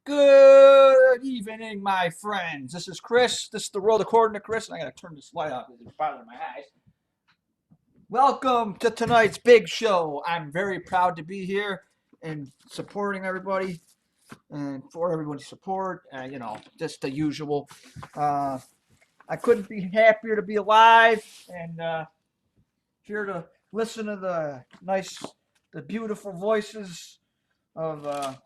Good evening, my friends. This is Chris. This is the world according to Chris, and I gotta turn this light off because it's bothering my eyes. Welcome to tonight's big show. I'm very proud to be here and supporting everybody and for everybody's support. Just the usual. Uh, I couldn't be happier to be alive and here to listen to the beautiful voices of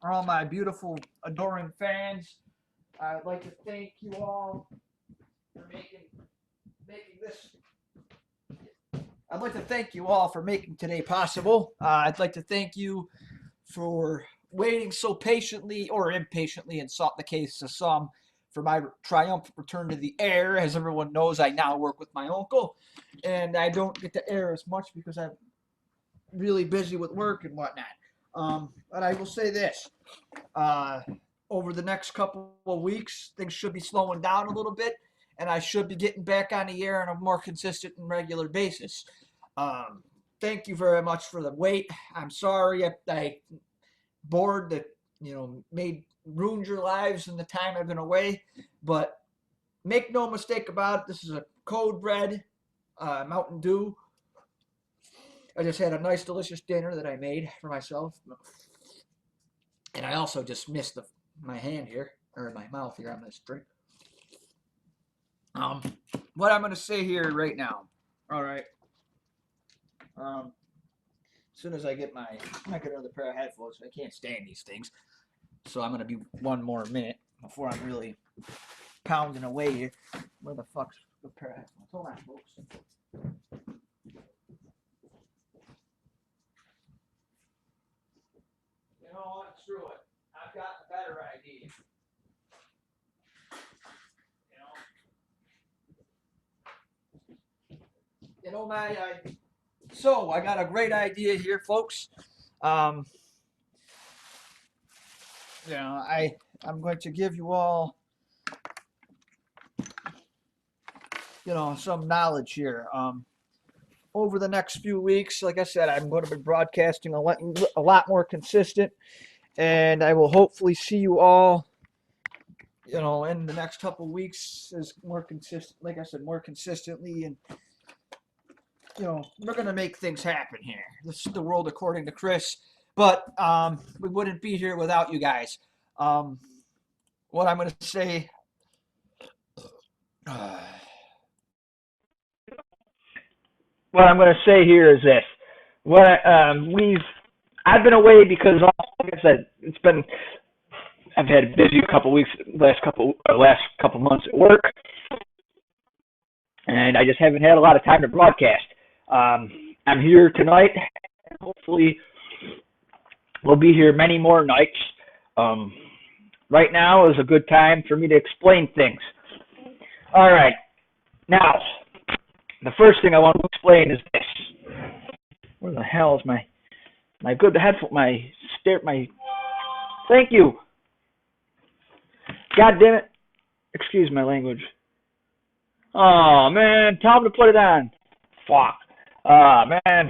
all my beautiful, adoring fans. I'd like to thank you all for making this. I'd like to thank you all for making today possible. I'd like to thank you for waiting so patiently or impatiently, in the case of some, for my triumphant return to the air. As everyone knows, I now work with my uncle, and I don't get to air as much because I'm really busy with work and whatnot. But I will say this: uh, over the next couple of weeks, things should be slowing down a little bit, and I should be getting back on the air on a more consistent and regular basis. Um, Thank you very much for the wait. I'm sorry I bored that made ruined your lives in the time I've been away, but make no mistake about it. This is a code red Mountain Dew. I just had a nice, delicious dinner that I made for myself, and I also just missed my hand here or my mouth here on this drink. Um, what I'm going to say here right now. All right. As soon as I get another pair of headphones, I can't stand these things. So I'm going to be one more minute before I'm really pounding away here. Where the fuck's the pair of headphones? Hold on, folks. You know what? Screw it. I've got a better idea. You know my. So I got a great idea here, folks. Um, I'm going to give you all some knowledge here. Over the next few weeks, like I said, I'm going to be broadcasting a lot more consistent, and I will hopefully see you all, in the next couple of weeks as more consistent. Like I said, more consistently, and we're going to make things happen here. This is the world according to Chris, but we wouldn't be here without you guys. Um, what I'm going to say. What I'm going to say here is this: what I've been away because, like I said, I've had a busy couple weeks, last couple months at work, and I just haven't had a lot of time to broadcast. I'm here tonight. Hopefully, we'll be here many more nights. Um, right now is a good time for me to explain things. All right, now the first thing I want to explain is this: where the hell is my good headphone? My thank you. God damn it! Excuse my language. Oh man, tell him to put it on. Fuck. Man.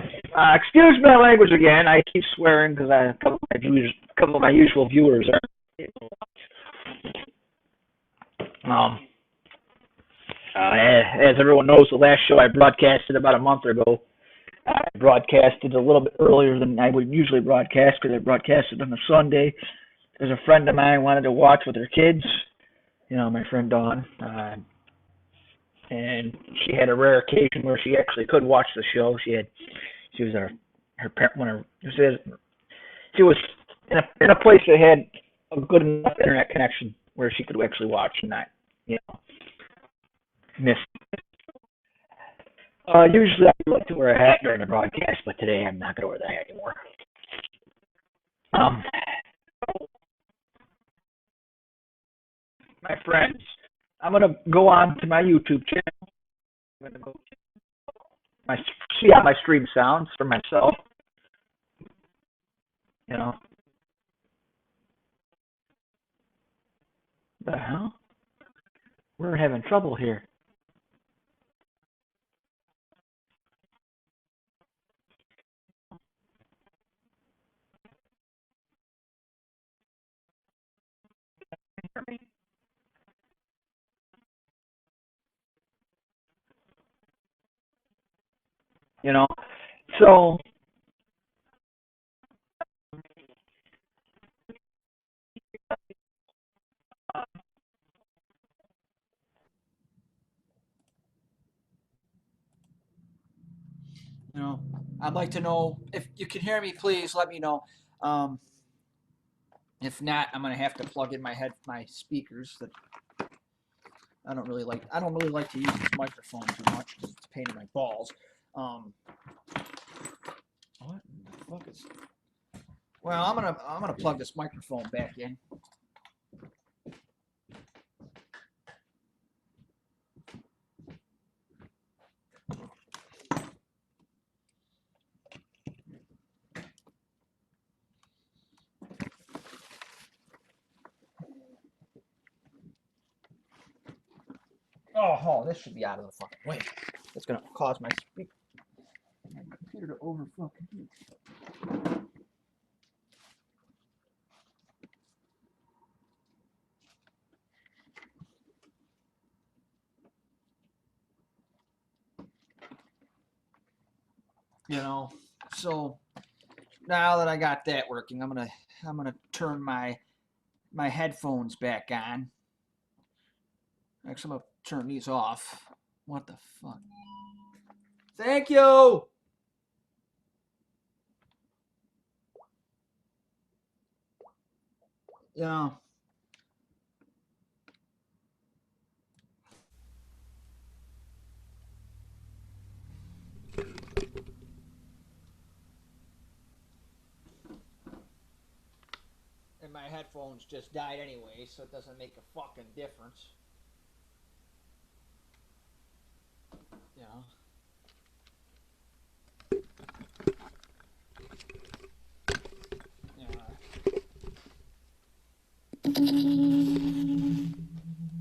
Excuse my language again. I keep swearing because a couple of my usual viewers are. Um, as everyone knows, the last show I broadcasted about a month ago, I broadcasted a little bit earlier than I would usually broadcast because I broadcasted on a Sunday. There's a friend of mine wanted to watch with her kids. My friend Dawn. And she had a rare occasion where she actually could watch the show. She was her parent when she was in a place that had a good enough internet connection where she could actually watch and not you know miss. Usually I like to wear a hat during the broadcast, but today I'm not going to wear the hat anymore. Um, my friends, I'm going to go on to my YouTube channel. I'm going to go see how my stream sounds for myself. You know, the hell? We're having trouble here. You know, so you know, I'd like to know if you can hear me. Please let me know. Um, if not, I'm gonna have to plug in my speakers. That I don't really like. I don't really like to use this microphone too much because it's a pain in my balls. Um, what the fuck is? Well, I'm gonna plug this microphone back in. Oh, this should be out of the fucking way. It's gonna cause my computer to over fucking heat. You know, so now that I got that working, I'm gonna turn my headphones back on. Actually, I'm gonna turn these off. What the fuck? Thank you. You know. And my headphones just died anyway, so it doesn't make a fucking difference. You know.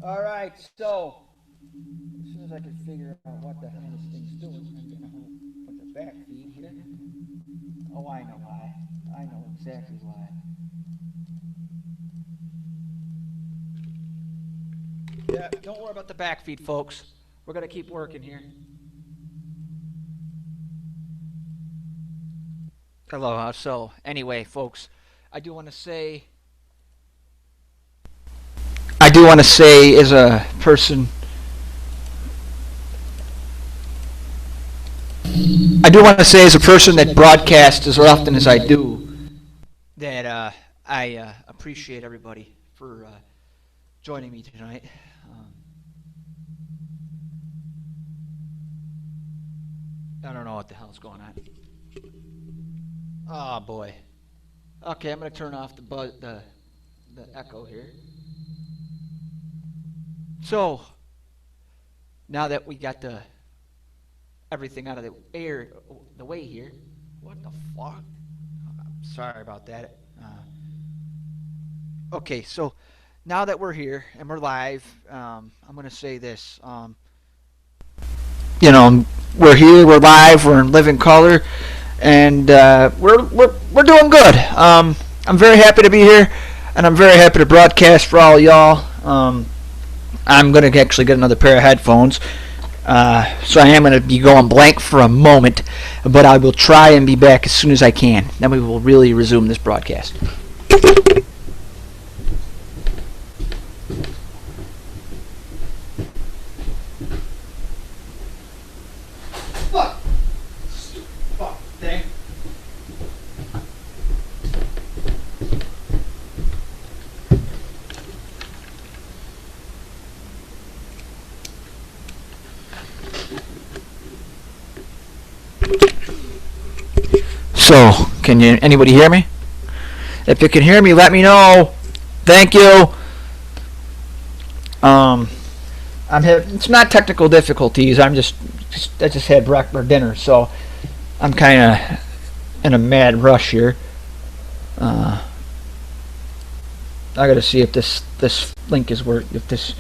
All right, so as soon as I can figure out what the hell this thing's doing, I'm gonna put the back feed here. Oh, I know why. I know exactly why. Yeah, don't worry about the back feed, folks. We're gonna keep working here. Hello. So anyway, folks, I do want to say, as a person, that broadcasts as often as I do, that I appreciate everybody for joining me tonight. I don't know what the hell's going on. Oh boy. Okay, I'm gonna turn off the echo here. So now that we got everything out of the way here. What the fuck? I'm sorry about that. Okay, so now that we're here and we're live, I'm gonna say this. You know, we're here, we're live, we're in living color, and we're doing good. I'm very happy to be here, and I'm very happy to broadcast for all y'all. I'm gonna actually get another pair of headphones. So I am going to be going blank for a moment, but I will try and be back as soon as I can. Then we will really resume this broadcast. Fuck. Fuck thing. So, can anybody hear me? If you can hear me, let me know. Thank you. It's not technical difficulties. I just had breakfast or dinner, so I'm kind of in a mad rush here. I got to see if this link is if this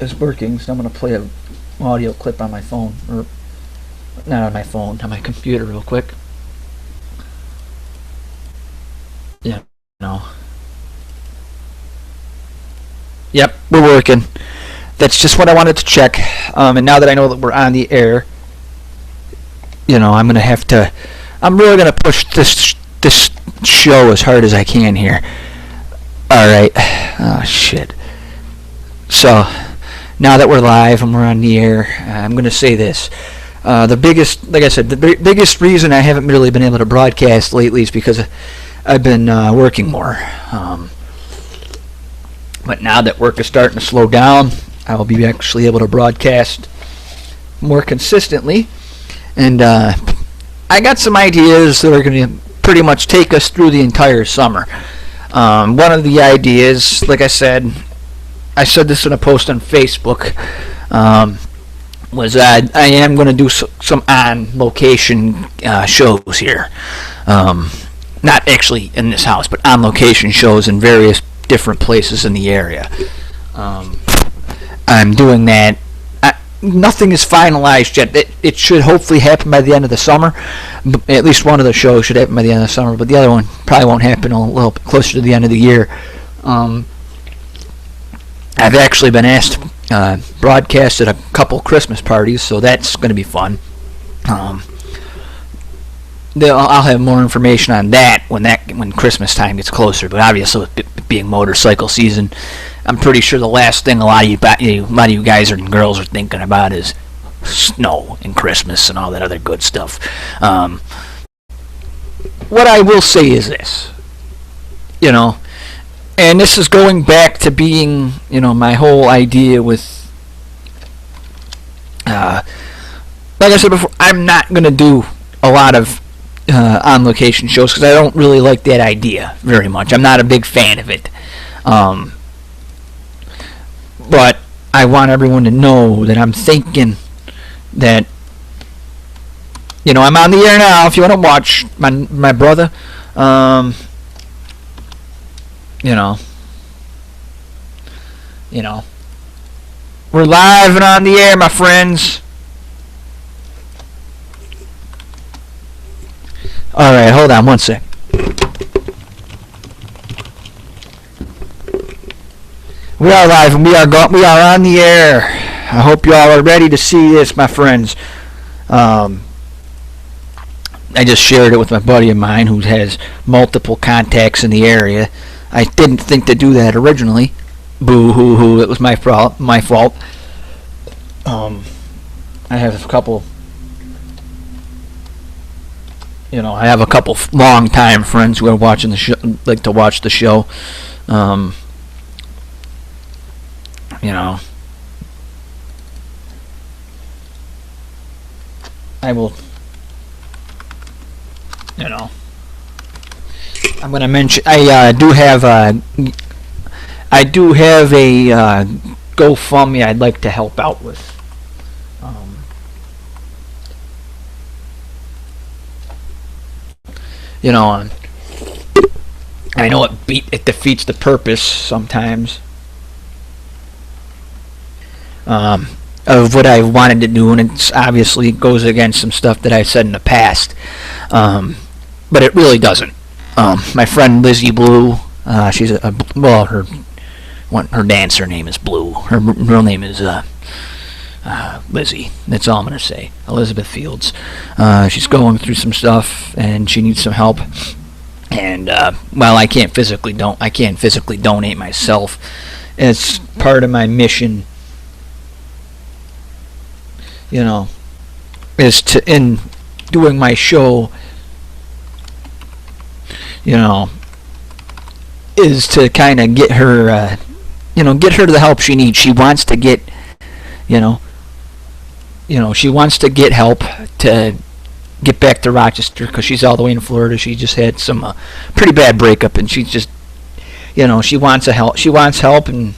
is working. So I'm gonna play an audio clip on my phone, or not on my phone, on my computer, real quick. Yeah, no. Yep, we're working. That's just what I wanted to check. And now that I know that we're on the air, I'm gonna have to. I'm really gonna push this show as hard as I can here. All right. Oh shit. So now that we're live and we're on the air, I'm gonna say this. The biggest, like I said, the biggest reason I haven't really been able to broadcast lately is because I've been working more. But now that work is starting to slow down, I will be actually able to broadcast more consistently. And I got some ideas that are going to pretty much take us through the entire summer. One of the ideas, like I said this in a post on Facebook, was I am going to do some on-location shows here. Not actually in this house, but on-location shows in various different places in the area. I'm doing that. Nothing is finalized yet. It should hopefully happen by the end of the summer. At least one of the shows should happen by the end of the summer, but the other one probably won't happen a little bit closer to the end of the year. I've actually been asked to broadcast at a couple Christmas parties, so that's going to be fun. I'll have more information on that when Christmas time gets closer. But obviously, with being motorcycle season, I'm pretty sure the last thing a lot of you guys and girls are thinking about is snow and Christmas and all that other good stuff. What I will say is this, and this is going back to being, my whole idea with, like I said before, I'm not going to do a lot of on-location shows because I don't really like that idea very much. I'm not a big fan of it. But I want everyone to know that I'm thinking that, I'm on the air now. If you want to watch my brother, we're live and on the air, my friends. All right, hold on one sec. We are live and we are on the air. I hope you all are ready to see this, my friends. I just shared it with my buddy of mine who has multiple contacts in the area. I didn't think to do that originally. Boo hoo hoo! It was my fault. I have a couple. I have a couple long-time friends who are watching the show, like to watch the show. I will. I'm gonna mention. I do have a GoFundMe I'd like to help out with. I know it defeats the purpose sometimes of what I wanted to do, and it's obviously goes against some stuff that I said in the past, but it really doesn't. My friend Lizzie Blue, she's her dancer name is Blue. Her real name is Lizzie. That's all I'm gonna say. Elizabeth Fields. She's going through some stuff and she needs some help. And I can't physically donate myself. It's part of my mission. Is to in doing my show. Is to kind of get her, get her the help she needs. She wants to get, she wants to get help to get back to Rochester because she's all the way in Florida. She just had some pretty bad breakup, and she's just, she wants help. She wants help, and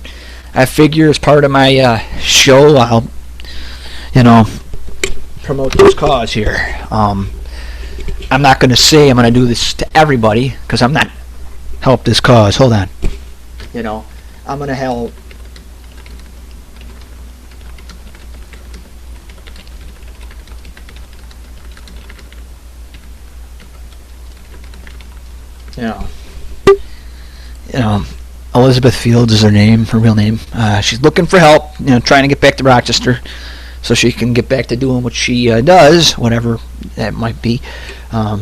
I figure as part of my show, I'll, promote this cause here. I'm not going to say I'm going to do this to everybody because I'm not help this cause. Hold on. I'm going to help. Elizabeth Fields is her name, her real name. She's looking for help, trying to get back to Rochester so she can get back to doing what she does, whatever that might be. I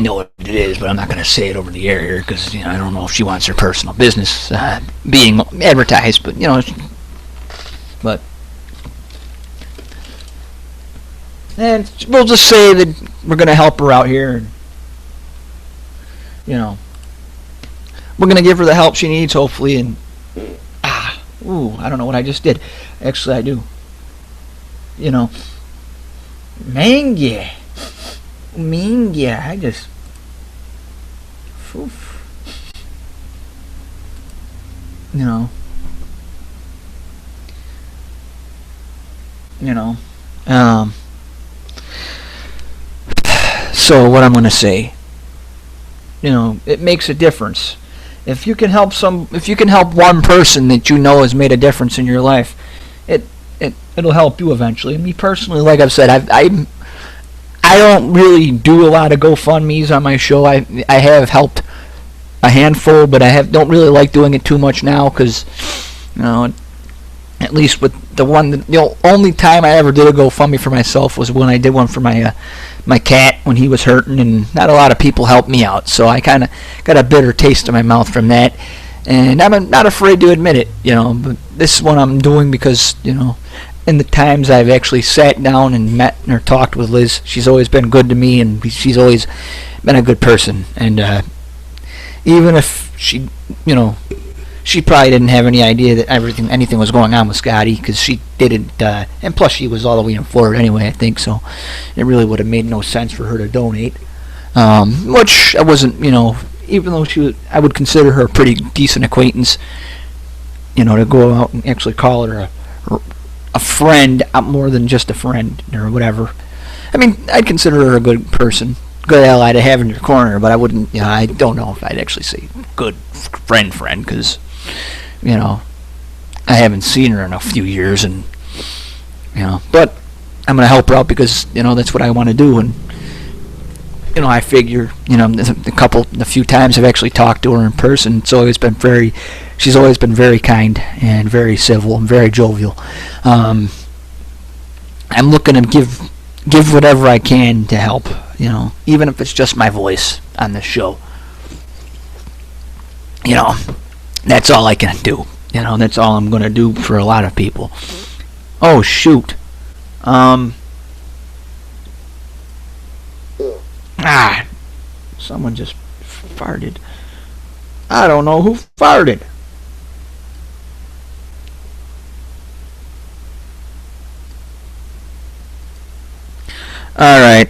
know what it is, but I'm not going to say it over the air here because I don't know if she wants her personal business being advertised. But but and we'll just say that we're going to help her out here. And, we're going to give her the help she needs, hopefully. And I don't know what I just did. Actually, I do. Manga. I just. Oof. So what I'm going to say, it makes a difference. If you can help one person that has made a difference in your life, it'll help you eventually. And me personally, like I've said, I don't really do a lot of GoFundMe's on my show. I have helped a handful, but don't really like doing it too much now because, at least with the only time I ever did a GoFundMe for myself was when I did one for my cat when he was hurting, and not a lot of people helped me out, so I kind of got a bitter taste in my mouth from that, and I'm not afraid to admit it, but this is what I'm doing because, in the times I've actually sat down and met or talked with Liz, she's always been good to me, and she's always been a good person, and even if she, she probably didn't have any idea that anything was going on with Scotty, because she didn't, and plus she was all the way in Florida anyway, I think, so it really would have made no sense for her to donate, which I wasn't, even though I would consider her a pretty decent acquaintance, to go out and actually call her a friend, more than just a friend, or whatever. I mean, I'd consider her a good person, good ally to have in your corner, but I wouldn't, I don't know if I'd actually say good friend, because, I haven't seen her in a few years, and, but I'm going to help her out because, that's what I want to do, and, I figure, the few times I've actually talked to her in person, she's always been very kind, and very civil, and very jovial. I'm looking to give whatever I can to help, even if it's just my voice on this show. That's all I can do. That's all I'm going to do for a lot of people. Oh, shoot. Someone just farted. I don't know who farted. All right.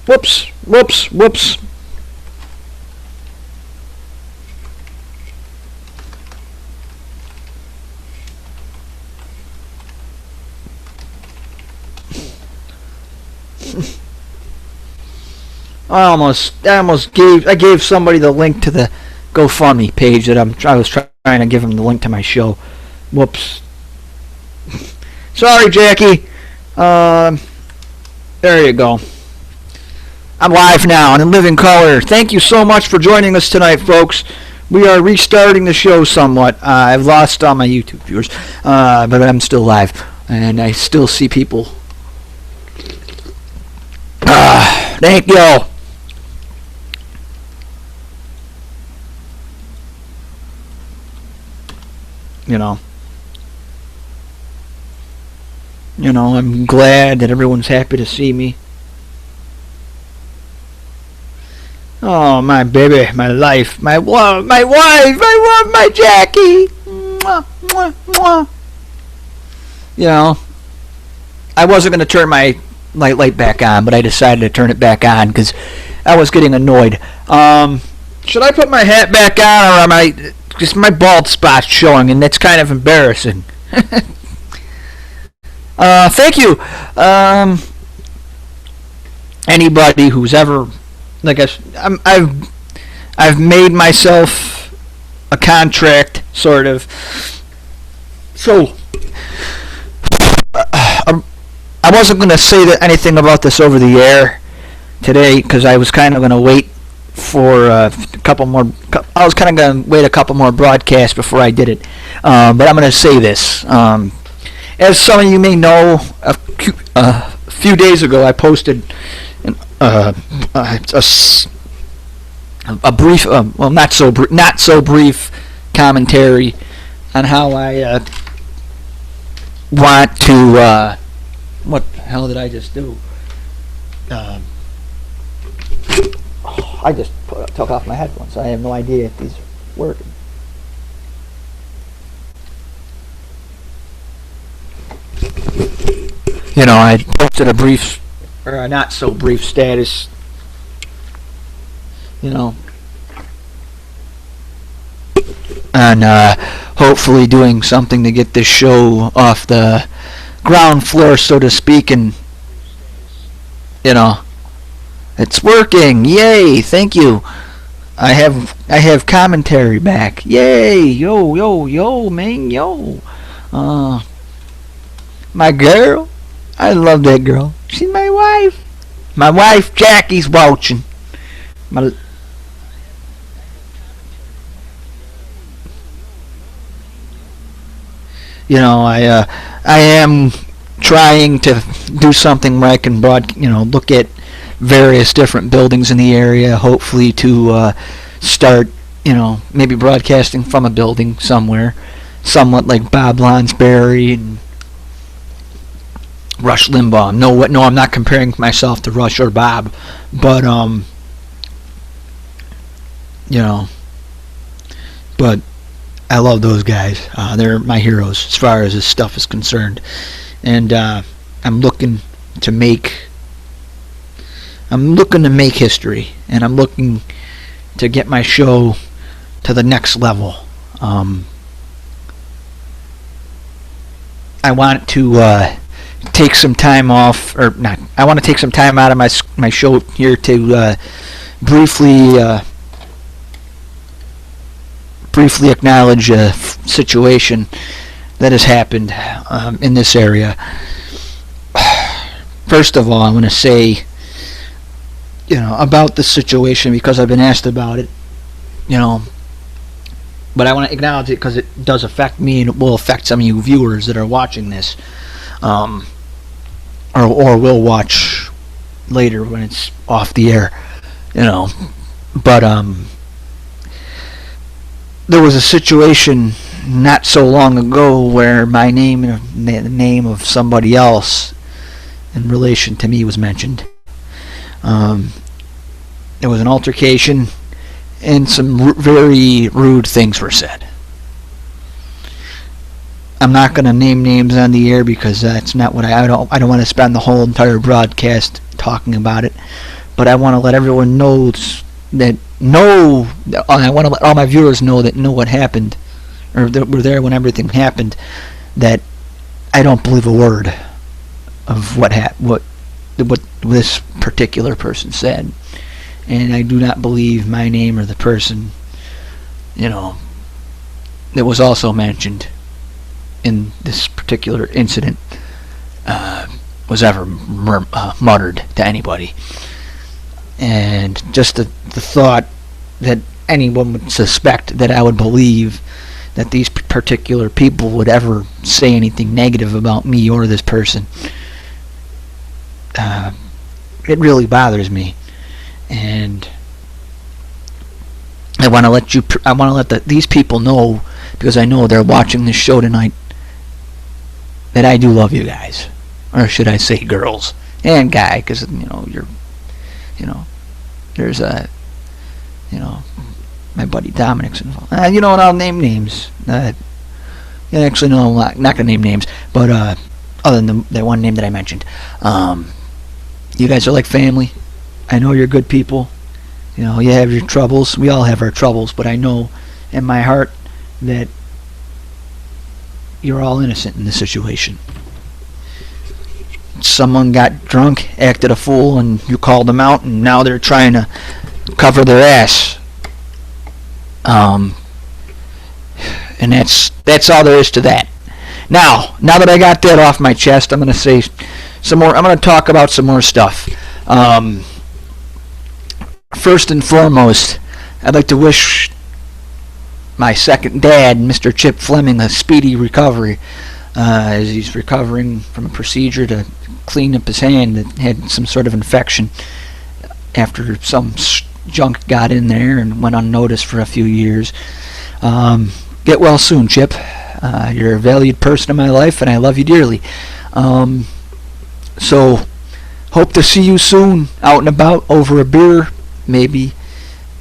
Whoops. I gave somebody the link to the GoFundMe page that I was trying to give him the link to my show. Whoops. Sorry, Jackie. There you go. I'm live now and in living color. Thank you so much for joining us tonight, folks. We are restarting the show somewhat. I've lost all my YouTube viewers, but I'm still live, and I still see people. Thank you. I'm glad that everyone's happy to see me. Oh, my baby, my life, my wife, I love my Jackie. Mwah, mwah, mwah. I wasn't going to turn my light back on, but I decided to turn it back on because I was getting annoyed. Should I put my hat back on, or am I... Because my bald spot's showing, and that's kind of embarrassing. Thank you. Anybody who's ever... I've made myself a contract, sort of, So, I wasn't going to say anything about this over the air today because I was kind of going to wait for a couple more. I was kind of going to wait a couple more broadcasts before I did it. But I'm going to say this. As some of you may know, a few days ago I posted a brief, well, not so brief commentary on how I want to. What the hell did I just do? I just took off my headphones. I have no idea if these are working. You know, I posted a brief, or a not so brief status. You know, on hopefully doing something to get this show off the ground floor, so to speak, and you know, it's working. Yay! Thank you. I have commentary back. Yay! Yo, man, yo. My girl, I love that girl. She's my wife. My wife Jackie's watching. You know, I am trying to do something where I can look at various different buildings in the area, hopefully to start, maybe broadcasting from a building somewhere, somewhat like Bob Lonsberry and Rush Limbaugh. No, I'm not comparing myself to Rush or Bob, but but I love those guys. They're my heroes as far as this stuff is concerned, and I'm looking to make history, and I'm looking to get my show to the next level. I want to take some time off, or not. I want to take some time out of my show here to briefly acknowledge a situation that has happened in this area. First of all, I want to say, about the situation because I've been asked about it, but I want to acknowledge it because it does affect me and it will affect some of you viewers that are watching this, or will watch later when it's off the air, but there was a situation not so long ago where my name and the name of somebody else in relation to me was mentioned. There was an altercation and some very rude things were said. I'm not going to name names on the air because that's not what I don't want to spend the whole entire broadcast talking about it, but I want to let everyone know that I want to let all my viewers know what happened, or that were there when everything happened, that I don't believe a word of what this particular person said, and I do not believe my name or the person, that was also mentioned in this particular incident was ever muttered to anybody. And just the thought that anyone would suspect that I would believe that these particular people would ever say anything negative about me or this person, it really bothers me. And I want to let these people know, because I know they're watching this show tonight, that I do love you guys, or should I say girls and guy, because there's my buddy Dominic's involved. And I'll name names. Actually, no, I'm not gonna name names, but other than the one name that I mentioned, you guys are like family. I know you're good people. You have your troubles. We all have our troubles, but I know in my heart that you're all innocent in this situation. Someone got drunk, acted a fool, and you called them out, and now they're trying to cover their ass. And that's all there is to that. Now that I got that off my chest, I'm going to say some more. I'm going to talk about some more stuff. First and foremost, I'd like to wish my second dad, Mr. Chip Fleming, a speedy recovery as he's recovering from a procedure to clean up his hand that had some sort of infection after some junk got in there and went unnoticed for a few years. Get well soon, Chip. You're a valued person in my life, and I love you dearly. So, hope to see you soon, out and about, over a beer, maybe,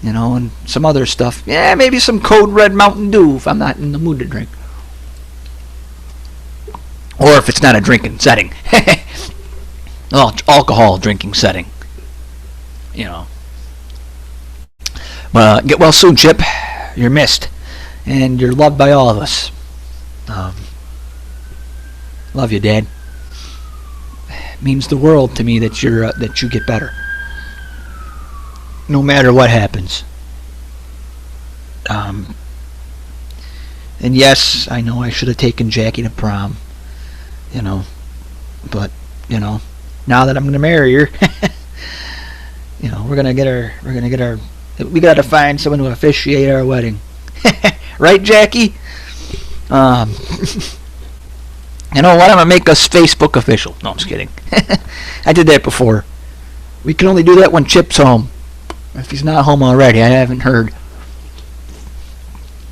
and some other stuff. Yeah, maybe some Code Red Mountain Dew if I'm not in the mood to drink. Or if it's not a drinking setting. Well, alcohol drinking setting. Well, get well soon, Chip. You're missed. And you're loved by all of us. Love you, Dad. It means the world to me that you get better. No matter what happens. And yes, I know I should have taken Jackie to prom. But, now that I'm going to marry her, we got to find someone to officiate our wedding. Right, Jackie? You know what? I'm going to make us Facebook official. No, I'm just kidding. I did that before. We can only do that when Chip's home. If he's not home already, I haven't heard.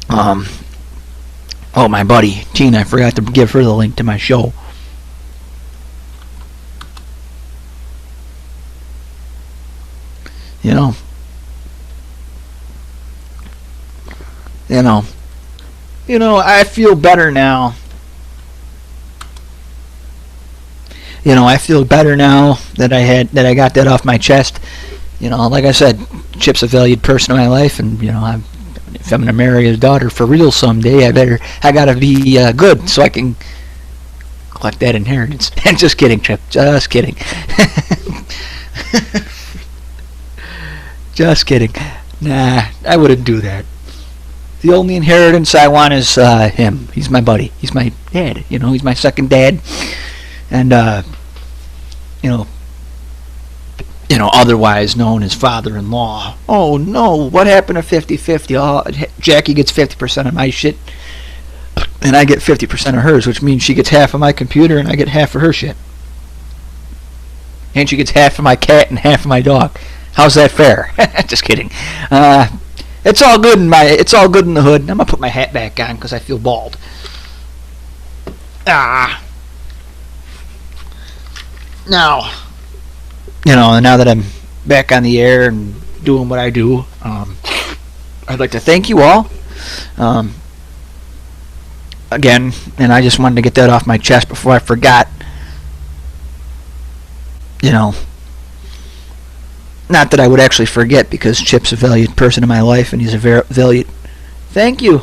Oh, my buddy, Tina, I forgot to give her the link to my show. I feel better now. I feel better now that I got that off my chest. Like I said, Chip's a valued person in my life, and if I'm gonna marry his daughter for real someday, I gotta be good so I can collect that inheritance. Just kidding, Chip. Just kidding. Just kidding. Nah, I wouldn't do that. The only inheritance I want is him. He's my buddy. He's my dad. He's my second dad. And otherwise known as father-in-law. Oh no, what happened to 50-50? Oh, Jackie gets 50% of my shit, and I get 50% of hers, which means she gets half of my computer and I get half of her shit. And she gets half of my cat and half of my dog. How's that fair? Just kidding. It's all good in the hood. I'm gonna put my hat back on because I feel bald. Now, now that I'm back on the air and doing what I do, I'd like to thank you all. Again, and I just wanted to get that off my chest before I forgot. Not that I would actually forget, because Chip's a valued person in my life, and he's a valued... Thank you.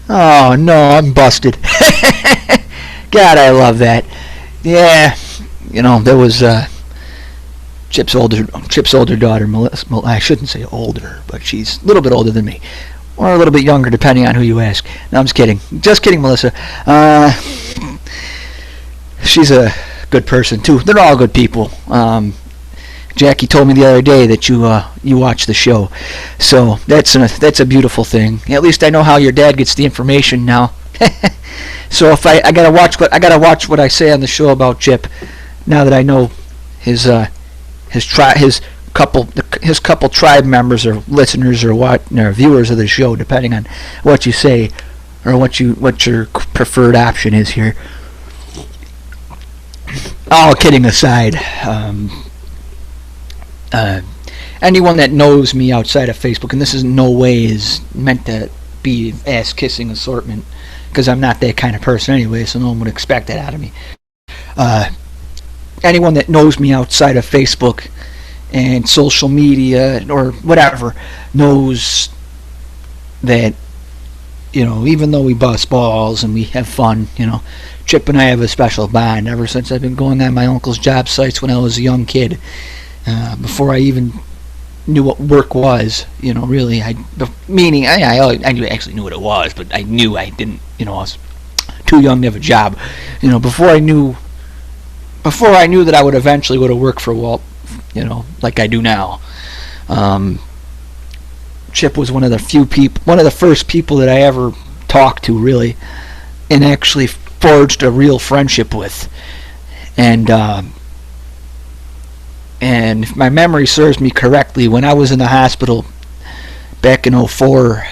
Oh no, I'm busted. God, I love that. Yeah, there was Chip's older daughter, Melissa. Well, I shouldn't say older, but she's a little bit older than me, or a little bit younger, depending on who you ask. No, I'm just kidding. Just kidding, Melissa. She's a good person too. They're all good people. Jackie told me the other day that you watch the show, so that's a beautiful thing. At least I know how your dad gets the information now. So if I gotta watch what I say on the show about Chip, now that I know his couple tribe members or listeners or viewers of the show, depending on what you say or what your preferred option is here. All kidding aside. Anyone that knows me outside of Facebook, and this is no way is meant to be ass-kissing assortment, because I'm not that kind of person anyway, so no one would expect that out of me. Anyone that knows me outside of Facebook and social media or whatever knows that even though we bust balls and we have fun, Chip and I have a special bond ever since I've been going on my uncle's job sites when I was a young kid. Before I even knew what work was, really, meaning I actually knew what it was, but I knew I didn't, I was too young to have a job. Before I knew that I would eventually go to work for Walt, like I do now. Chip was one of the first people that I ever talked to, really, and actually forged a real friendship with. And if my memory serves me correctly, when I was in the hospital back in '04,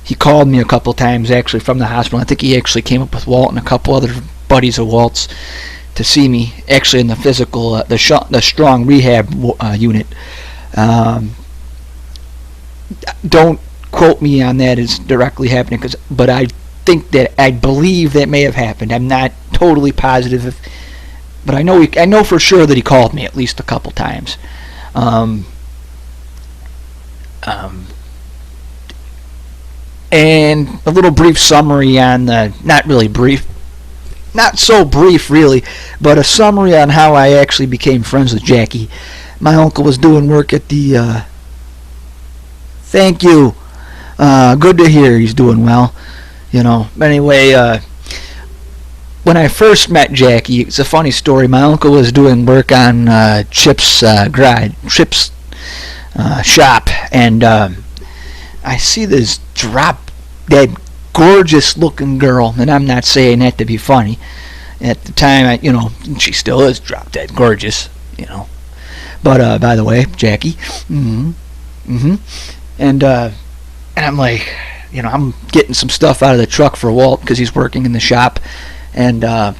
he called me a couple times actually from the hospital. I think he actually came up with Walt and a couple other buddies of Walt's to see me, actually in the physical, the strong rehab unit. Don't quote me on that as directly happening, but I believe that may have happened. I'm not totally positive, but I know for sure that he called me at least a couple times. And a little brief summary on not so brief really, but a summary on how I actually became friends with Jackie. My uncle was doing work at the thank you. Good to hear he's doing well. Anyway, when I first met Jackie, it's a funny story. My uncle was doing work on Chip's shop, and I see this drop-dead gorgeous-looking girl, and I'm not saying that to be funny. At the time, she still is drop-dead gorgeous, But by the way, Jackie, and I'm like, I'm getting some stuff out of the truck for Walt because he's working in the shop, and I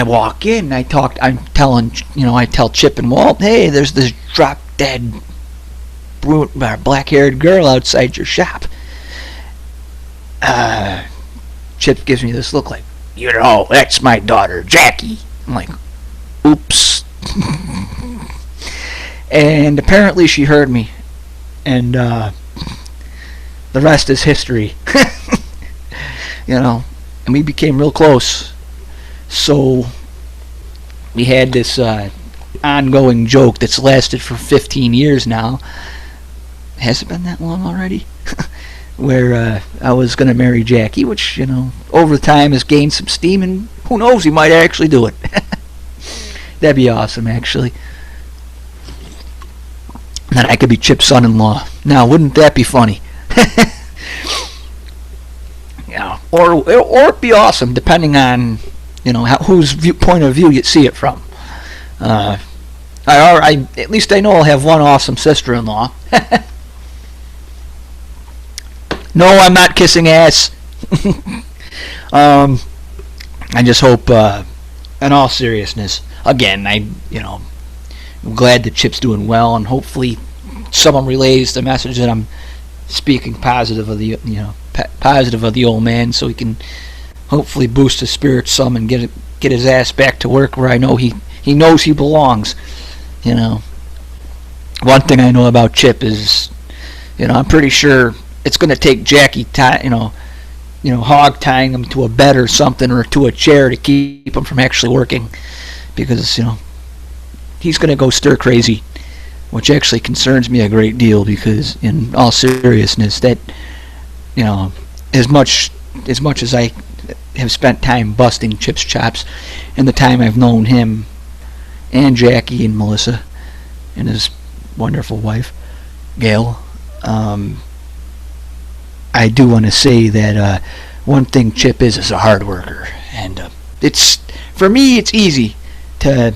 walk in. I tell Chip and Walt, hey, there's this drop dead black-haired girl outside your shop. Chip gives me this look like, that's my daughter, Jackie. I'm like, oops. And apparently she heard me, and the rest is history. And we became real close. So we had this ongoing joke that's lasted for 15 years now. Has it been that long already? Where I was going to marry Jackie, which, over time has gained some steam, and who knows, he might actually do it. That'd be awesome, actually. Then I could be Chip's son-in-law. Now, wouldn't that be funny? Or it'd be awesome, depending on whose point of view you see it from. At least I know I'll have one awesome sister-in-law. No, I'm not kissing ass. I just hope, in all seriousness, again, I'm glad that Chip's doing well, and hopefully someone relays the message that I'm speaking positive of the old man, so he can hopefully boost his spirits some and get his ass back to work where I know he knows he belongs. One thing I know about Chip is, I'm pretty sure it's going to take Jackie hog tying him to a bed or something, or to a chair, to keep him from actually working, because he's going to go stir crazy, which actually concerns me a great deal, because in all seriousness, that as much as I have spent time busting Chip's chops in the time I've known him and Jackie and Melissa and his wonderful wife Gail, I do want to say that one thing Chip is a hard worker, and it's, for me, it's easy to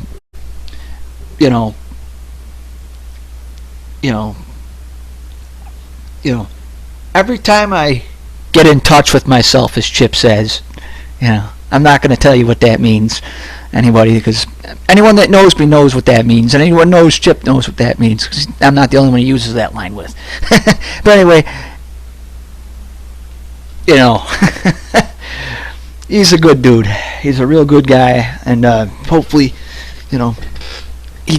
every time I get in touch with myself, as Chip says, I'm not going to tell you what that means, anybody, because anyone that knows me knows what that means, and anyone knows Chip knows what that means, because I'm not the only one he uses that line with. But anyway, he's a good dude. He's a real good guy, and hopefully, he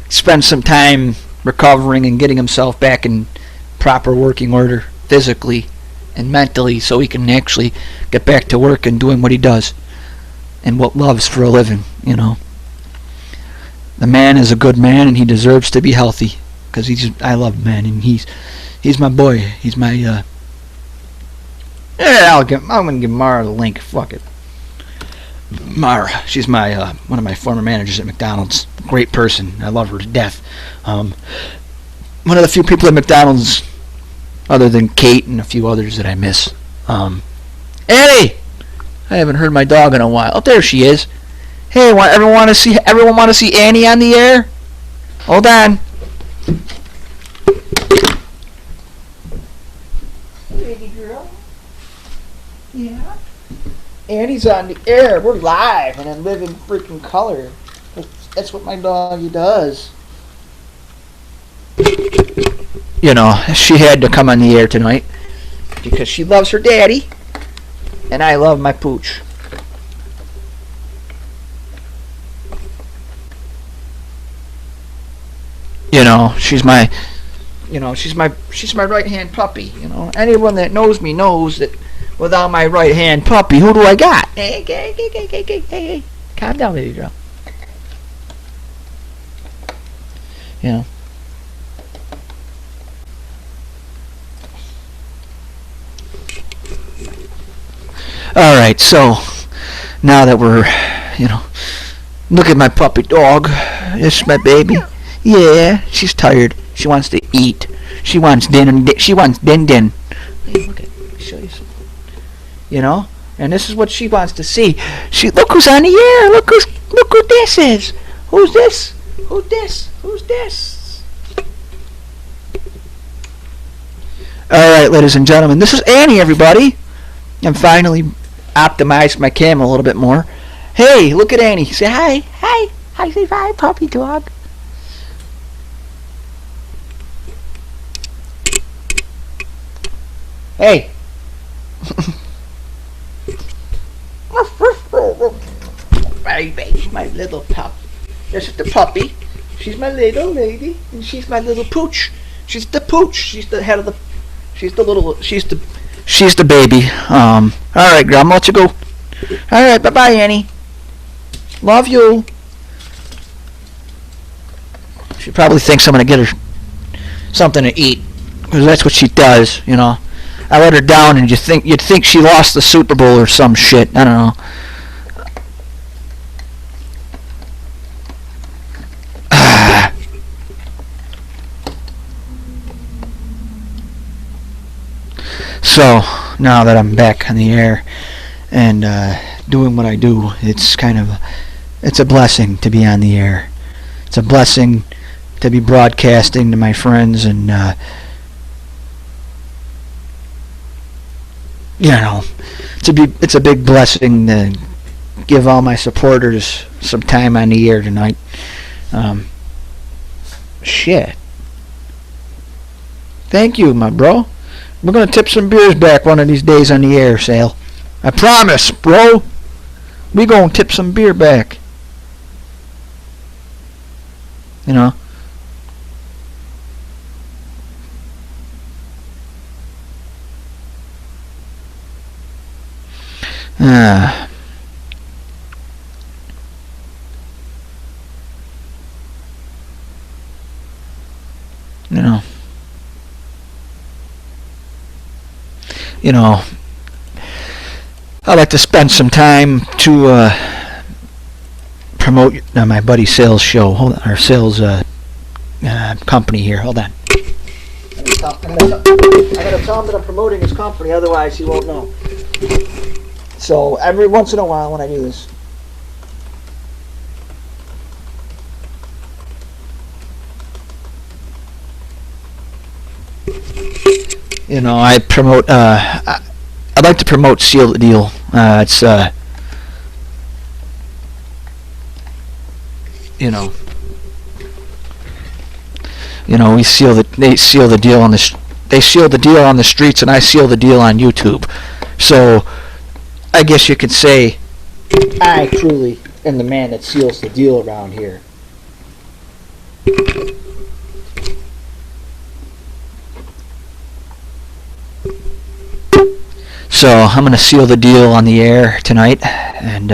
spend some time recovering and getting himself back in proper working order, physically and mentally so he can actually get back to work and doing what he does and what loves for a living, you know. The man is a good man and he deserves to be healthy because I love man and he's my boy. He's my yeah, I'm gonna give Mara the link. Fuck it. Mara, she's my one of my former managers at McDonald's. Great person. I love her to death. One of the few people at McDonald's, other than Kate and a few others, that I miss. Annie, I haven't heard my dog in a while. Oh, there she is. Hey, everyone want to see Annie on the air? Hold on. Baby girl. Yeah. Annie's on the air. We're live and in living freaking color. That's what my doggy does. You know, she had to come on the air tonight because she loves her daddy and I love my pooch. You know, she's my right hand puppy. You know, anyone that knows me knows that without my right hand puppy, who do I got? Hey, calm down, baby girl. You know. All right, so now that we're, you know, look at my puppy dog. It's my baby. Yeah, she's tired. She wants to eat. She wants din. She wants din. Hey, look at. Let me show you something. You know, and this is what she wants to see. Look who's on the air. Look who this is. Who's this? Who's this? Who's this? All right, ladies and gentlemen, this is Annie. Everybody, I'm finally optimized my camera a little bit more. Hey, look at Annie. Say hi. Hi. Hi. Say hi, puppy dog. Hey. Baby, my little pup. This is the puppy. She's my little lady, and she's my little pooch. She's the pooch. She's the head of the. She's the little. She's the baby. All right, girl. I'm gonna let you go. All right. Bye, bye, Annie. Love you. She probably thinks I'm gonna get her something to eat, because that's what she does. You know. I let her down, and you'd think she lost the Super Bowl or some shit. I don't know. So now that I'm back on the air and doing what I do, it's a blessing to be on the air. It's a blessing to be broadcasting to my friends and. You know, it's a big blessing to give all my supporters some time on the air tonight. Shit. Thank you, my bro. We're gonna tip some beers back one of these days on the air, Sale. I promise, bro. We gonna tip some beer back. You know. You know, I like to spend some time to promote my buddy Sales show. Hold on, our sales company here. Hold on. I gotta tell him that I'm promoting his company, otherwise he won't know. So every once in a while when I do this. You know, I promote, I'd like to promote Seal the Deal. It's, you know, they seal the deal on they seal the deal on the streets, and I seal the deal on YouTube. So, I guess you could say, I truly am the man that seals the deal around here. So I'm gonna seal the deal on the air tonight, and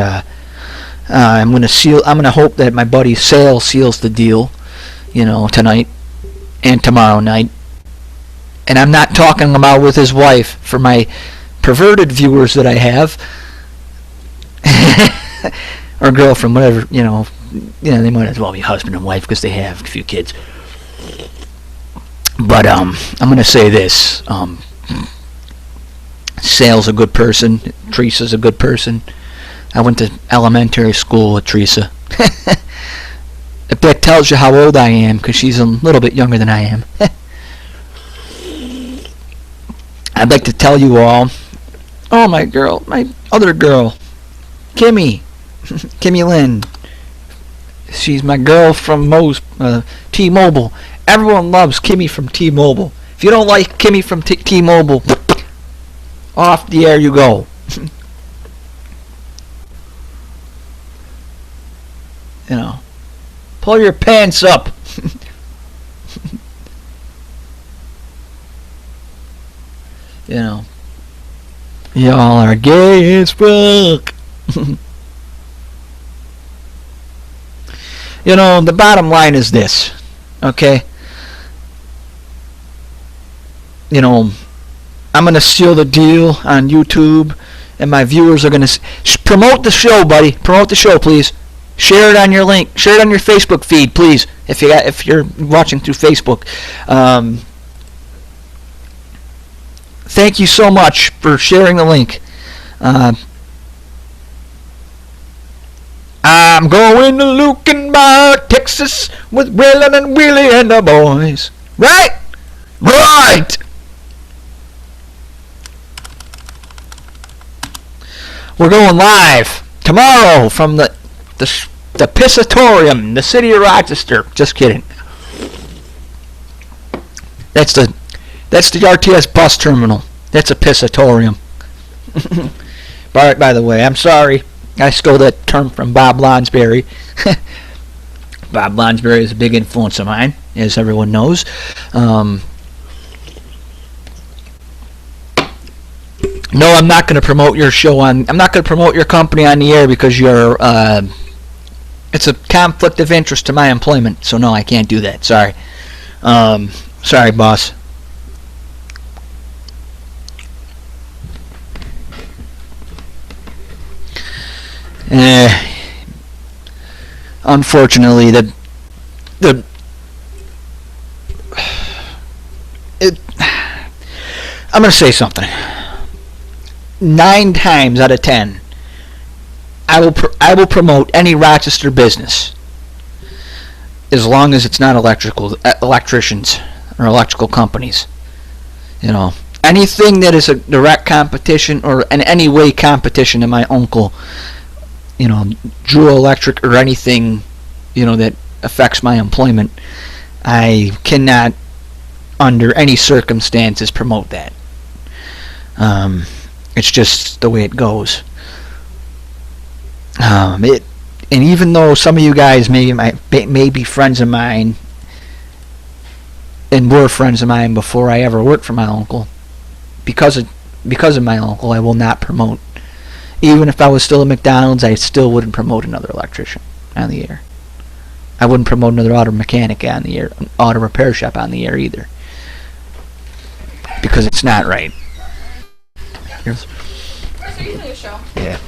I'm gonna hope that my buddy Sale seals the deal, tonight and tomorrow night. And I'm not talking about with his wife for my perverted viewers that I have, or girlfriend, whatever. They might as well be husband and wife because they have a few kids. But I'm gonna say this. Sale's a good person. Teresa's a good person. I went to elementary school with Teresa. If that tells you how old I am, because she's a little bit younger than I am. I'd like to tell you all, my other girl, Kimmy, Kimmy Lynn. She's my girl from T-Mobile. Everyone loves Kimmy from T-Mobile. If you don't like Kimmy from T-Mobile, off the air you go. Pull your pants up. Y'all are gay as fuck. The bottom line is this, okay? I'm going to seal the deal on YouTube, and my viewers are going to promote the show, buddy. Promote the show, please. Share it on your link. Share it on your Facebook feed, please. If you're watching through Facebook. Thank you so much for sharing the link. I'm going to Lukenbach, Texas, with Waylon and Willie and the boys. Right? Right! We're going live tomorrow from the Pissatorium, the city of Rochester. Just kidding. That's the RTS bus terminal. That's a Pissatorium. By the way, I'm sorry. I stole that term from Bob Lonsberry. Bob Lonsberry is a big influence of mine, as everyone knows. No, I'm not going to promote your show I'm not going to promote your company on the air because you're. It's a conflict of interest to my employment. So no, I can't do that. Sorry. Sorry, boss. Unfortunately, I'm going to say something. 9 times out of 10, I will promote any Rochester business as long as it's not electricians or electrical companies. Anything that is a direct competition or in any way competition to my uncle, Drew Electric or anything, that affects my employment, I cannot under any circumstances promote that. It's just the way it goes. And even though some of you guys may be friends of mine and were friends of mine before I ever worked for my uncle, because of my uncle, I will not promote. Even if I was still at McDonald's, I still wouldn't promote another electrician on the air. I wouldn't promote another auto mechanic on the air, auto repair shop on the air either, because it's not right. Here's. Chris, are you doing a show? Yeah.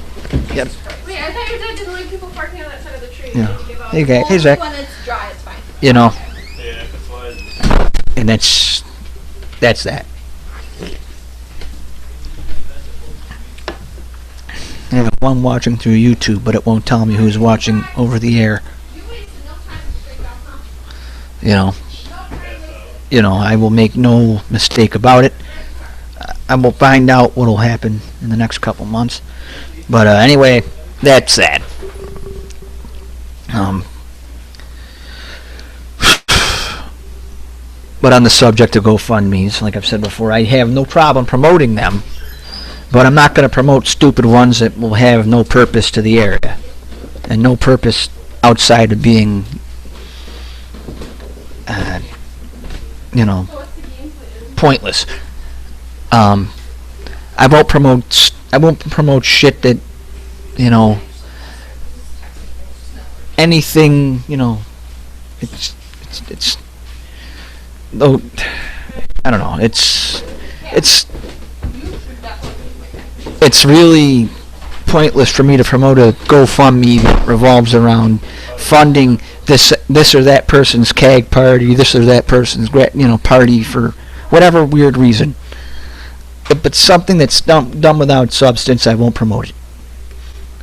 Yep. Wait, I thought your dad didn't like people parking on that side of the tree. Yeah. To give up. Hey, Well, Zach. when it's dry, it's fine. Yeah, if it's wet. And that's that. I have one watching through YouTube, but it won't tell me who's watching over the air. You wasted no time to break up, huh? I will make no mistake about it. I will find out what will happen in the next couple months. But anyway, that's that. But on the subject of GoFundMe's, like I've said before, I have no problem promoting them. But I'm not going to promote stupid ones that will have no purpose to the area. And no purpose outside of being, So what's the game plan? pointless. I won't promote shit that, you know, anything, you know, it's though, I don't know, it's really pointless for me to promote a GoFundMe that revolves around funding this or that person's CAG party, this or that person's party for whatever weird reason. But something that's done without substance, I won't promote it.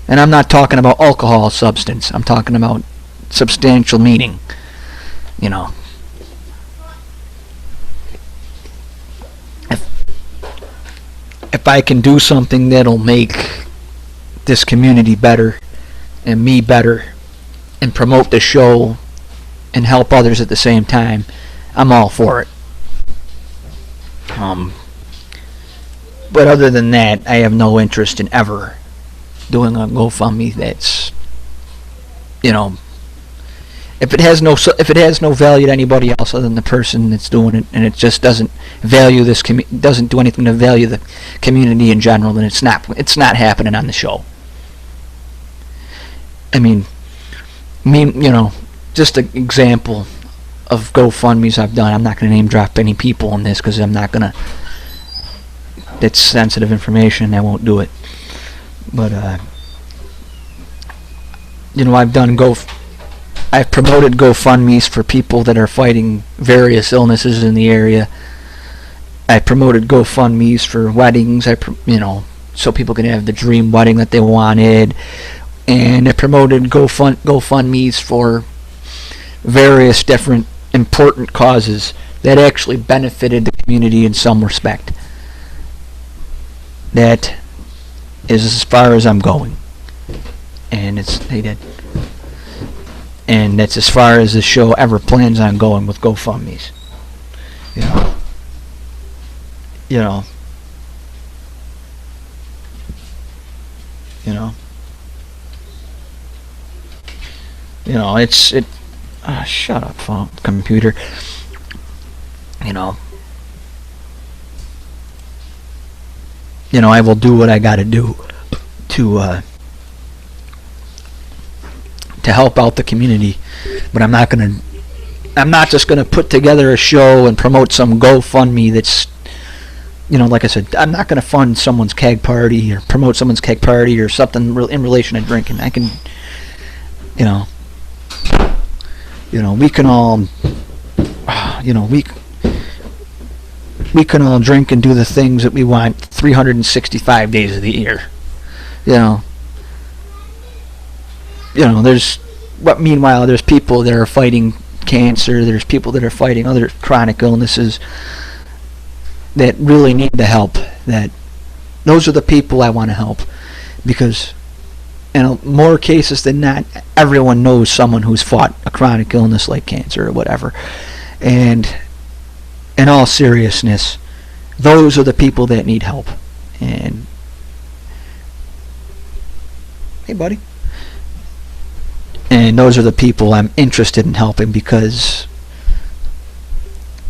And I'm not talking about alcohol substance. I'm talking about substantial meaning. You know. If I can do something that'll make this community better and me better and promote the show and help others at the same time, I'm all for it. But other than that, I have no interest in ever doing a GoFundMe that's, you know, if it has no value to anybody else other than the person that's doing it, and it just doesn't value doesn't do anything to value the community in general, then it's not happening on the show. I mean, you know, just an example of GoFundMes I've done. I'm not going to name drop any people in this because I'm not going to. It's sensitive information. I won't do it. But you know, I've promoted GoFundMes for people that are fighting various illnesses in the area. I promoted GoFundMes for weddings. You know, so people can have the dream wedding that they wanted. And I promoted GoFundMes for various different important causes that actually benefited the community in some respect. That is as far as I'm going, and and that's as far as the show ever plans on going with GoFundMes. You know. You know. You know. You know, shut up, phone, computer. You know. You know, I will do what I gotta do to help out the community, but I'm not just gonna put together a show and promote some GoFundMe that's, you know, like I said, I'm not gonna fund someone's keg party or promote someone's keg party or something in relation to drinking. I can, you know, we can all, you know, we can all drink and do the things that we want 365 days of the year. You know, meanwhile, there's people that are fighting cancer, there's people that are fighting other chronic illnesses that really need the help. Those are the people I want to help, because in more cases than not, everyone knows someone who's fought a chronic illness like cancer or whatever. And in all seriousness, those are the people that need help. And hey, buddy. And those are the people I'm interested in helping, because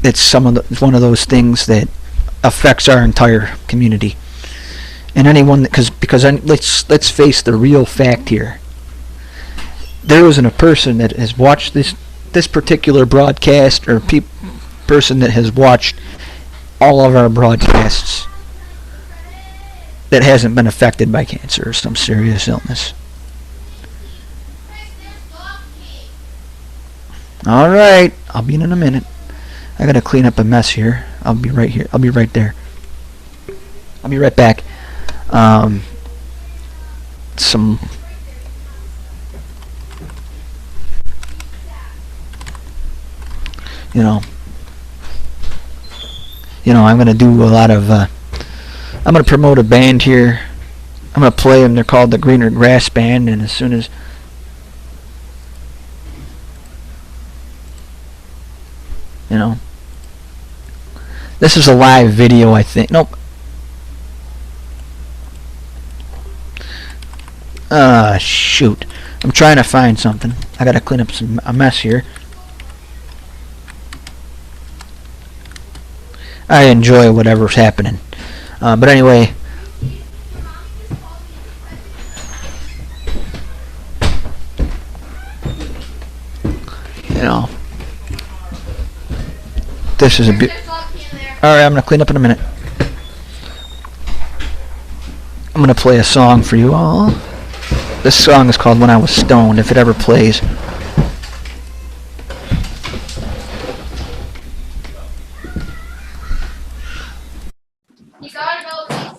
it's one of those things that affects our entire community. And anyone because let's face the real fact here. There isn't a person that has watched this particular broadcast or person that has watched all of our broadcasts that hasn't been affected by cancer or some serious illness. Alright, I'll be in a minute. I gotta clean up a mess here. I'll be right here. I'll be right there. I'll be right back. Some you know, I'm gonna do a lot of I'm gonna promote a band here. I'm gonna play them. They're called the Greener Grass Band, and as soon as this is a live video, I think. Nope. Shoot. I'm trying to find something. I gotta clean up a mess here. I enjoy whatever's happening. But anyway, You know, this is a bit. There's lucky in there. All right, I'm gonna clean up in a minute. I'm gonna play a song for you all. This song is called "When I Was Stoned." If it ever plays. You gotta go.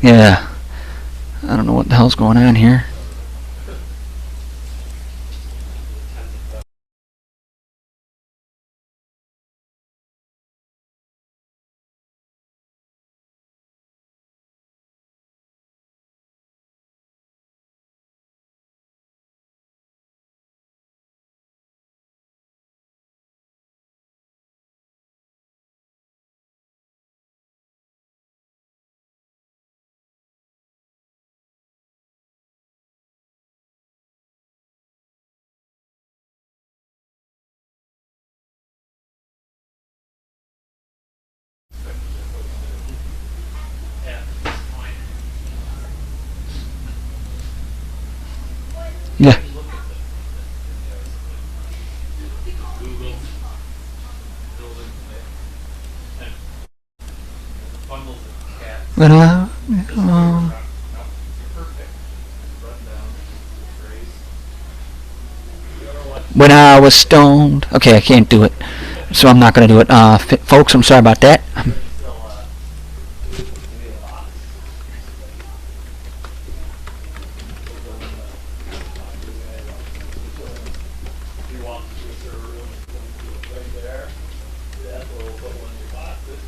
Yeah. I don't know what the hell's going on here. Yeah. Google building and bundles of cats. But Perfect. When I was stoned. Okay, I can't do it, so I'm not gonna do it. Folks, I'm sorry about that. If you want to do a server room, right there. That's where we'll put one of your boxes.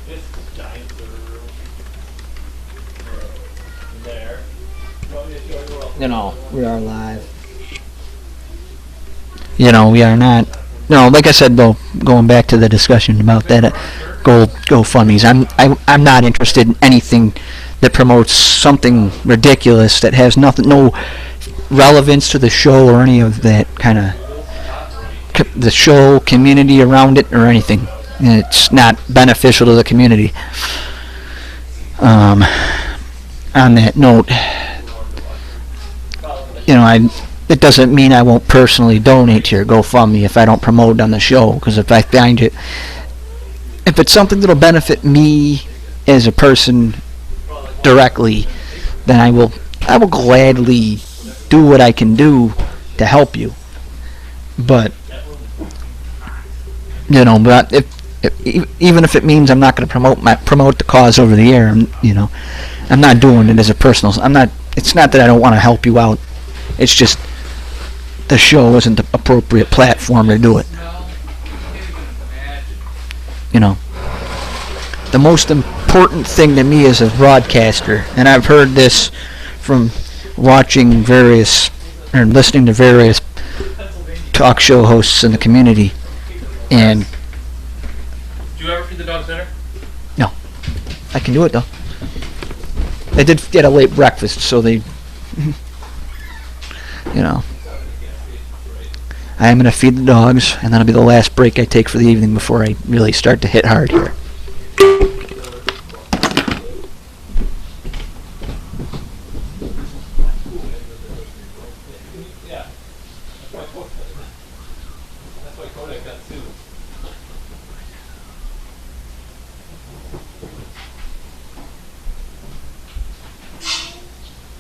This giant server room. There. You want me to show you what? You know, we are live. You know, we are not. No, like I said though, going back to the discussion about that GoFundMe's, I'm not interested in anything that promotes something ridiculous that has no relevance to the show or any of that kind of the show community around it or anything. It's not beneficial to the community. On that note, you know, it doesn't mean I won't personally donate to your GoFundMe if I don't promote it on the show, because if I find it, if it's something that'll benefit me as a person directly, then I will gladly do what I can do to help you. But you know, but even if it means I'm not going to promote the cause over the air, I'm not doing it as a personal. It's not that I don't want to help you out. It's just the show isn't the appropriate platform to do it. You know, the most important thing to me as a broadcaster, and I've heard this from watching various or listening to various talk show hosts in the community, and Do you ever feed the dogs dinner? no, I can do it though. They did get a late breakfast, so they, you know. I am going to feed the dogs, and that'll be the last break I take for the evening before I really start to hit hard here. Yeah. That's why Kodak got sued.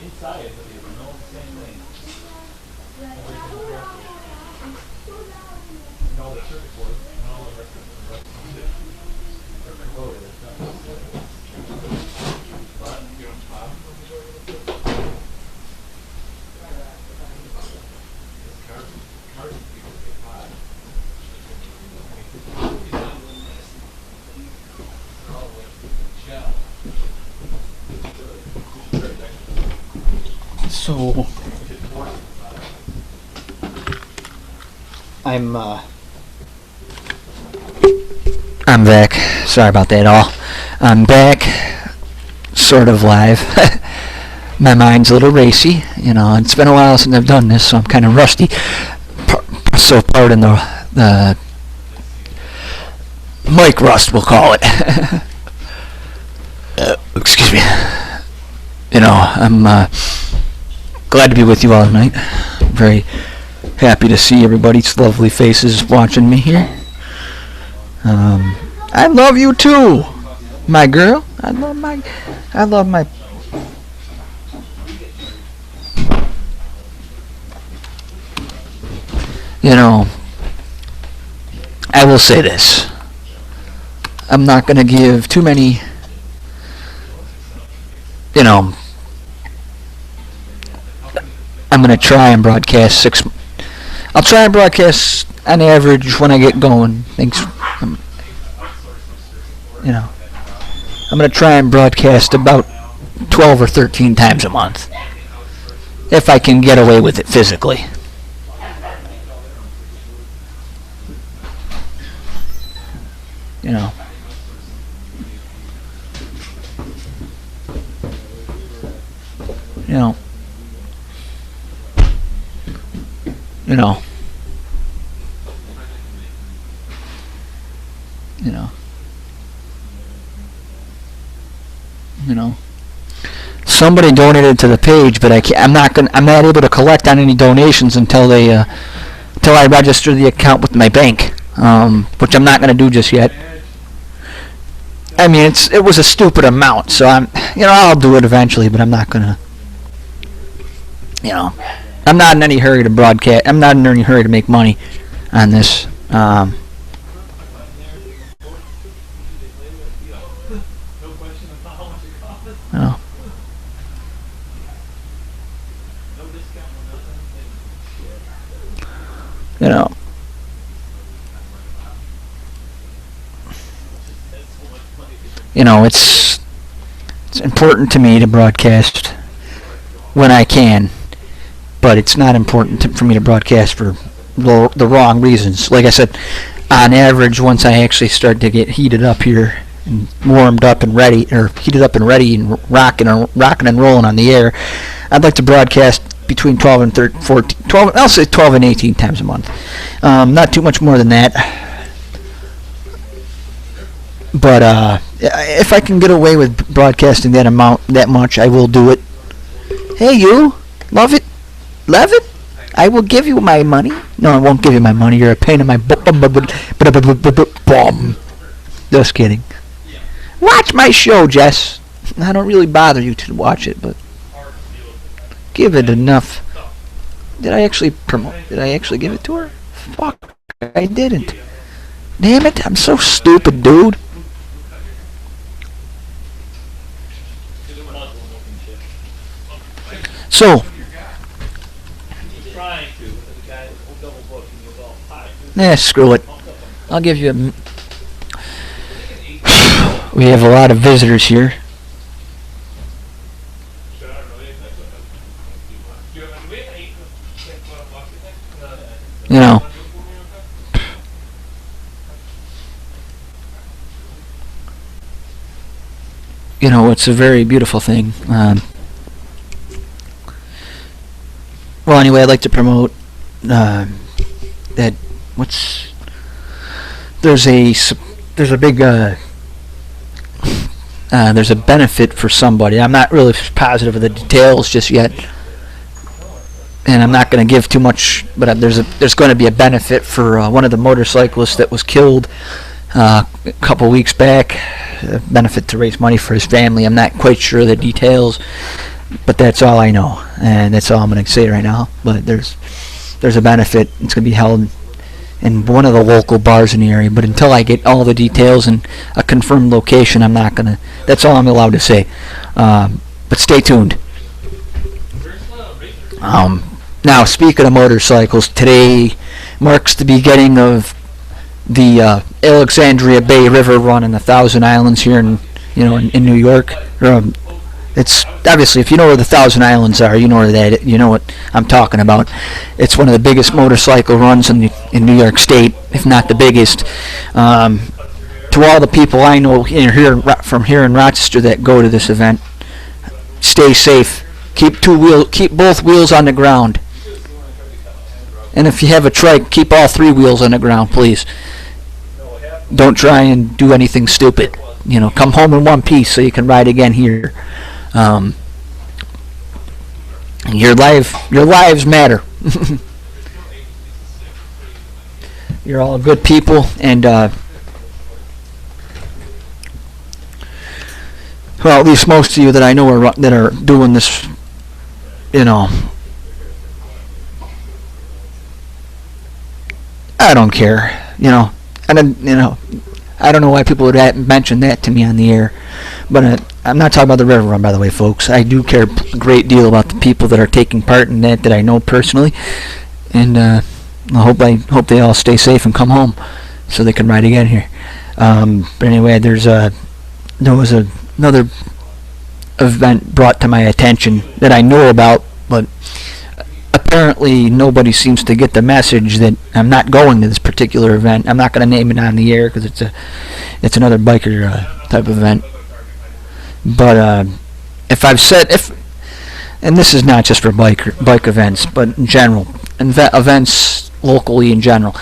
Inside, but they were known the same thing. And all the circuit boards, and all the rest of it. They're promoted, it's not necessarily. But, you know, Bob, cars people get hot. They're all like gel. So, I'm back. Sorry about that all. I'm back, sort of live. My mind's a little racy, it's been a while since I've done this, so I'm kind of rusty. So pardon the mic rust, we'll call it. Excuse me. I'm glad to be with you all tonight. Very happy to see everybody's lovely faces watching me here. I love you too, my girl. I love my I will say this. I'm not going to give too many, I'm going to try and broadcast I'll try and broadcast on average when I get going. Thanks. I'm going to try and broadcast about 12 or 13 times a month. If I can get away with it physically. Somebody donated to the page, but I'm not able to collect on any donations until I register the account with my bank, which I'm not going to do just yet. I mean, it was a stupid amount, so I'll do it eventually, but I'm not going to, I'm not in any hurry to broadcast. I'm not in any hurry to make money on this. No question about how much it costs. Oh, No discount, no nothing. you know, That's so much money. it's important to me to broadcast when I can, but it's not important for me to broadcast for the wrong reasons. Like I said, on average, once I actually start to get heated up here and warmed up and ready, or heated up and ready and rocking and rolling on the air, I'd like to broadcast between 12 and 14, 12, I'll say 12 and 18 times a month. Not too much more than that. But if I can get away with broadcasting that much, I will do it. Hey, you, love it? I will give you my money. No, I won't give you my money. You're a pain in my bum. Just kidding. Watch my show, Jess. I don't really bother you to watch it, but give it enough. Did I actually promote? Did I actually give it to her? Fuck, I didn't. Damn it, I'm so stupid, dude. So, He's trying to, but the guy is double booking you all the time. screw it. I'll give you a... We have a lot of visitors here. You know. You know, it's a very beautiful thing. Well, anyway, I'd like to promote that. There's a big there's a benefit for somebody. I'm not really positive of the details just yet, and I'm not going to give too much. But there's going to be a benefit for one of the motorcyclists that was killed a couple weeks back. A benefit to raise money for his family. I'm not quite sure of the details, but that's all I know, and that's all I'm going to say right now. But there's a benefit. It's going to be held in one of the local bars in the area. But until I get all the details and a confirmed location, I'm not going to. That's all I'm allowed to say. But stay tuned. Now, speaking of motorcycles, today marks the beginning of the Alexandria Bay River Run in the Thousand Islands here in New York. It's obviously, if you know where the Thousand Islands are, you know what I'm talking about. It's one of the biggest motorcycle runs in New York State, if not the biggest. To all the people I know from here in Rochester that go to this event, stay safe. Keep both wheels on the ground. And if you have a trike, keep all three wheels on the ground, please. Don't try and do anything stupid. Come home in one piece so you can ride again here. Your lives matter. You're all good people, and well, at least most of you that I know that are doing this, I don't care, and then, I don't know why people would mention that to me on the air, but I'm not talking about the river run, by the way, folks. I do care a great deal about the people that are taking part in that I know personally, and I hope they all stay safe and come home so they can ride again here. But anyway, there was another event brought to my attention that I know about, but apparently nobody seems to get the message that I'm not going to this particular event. I'm not going to name it on the air because it's another biker type of event. But and this is not just for bike events, but in general, events locally in general.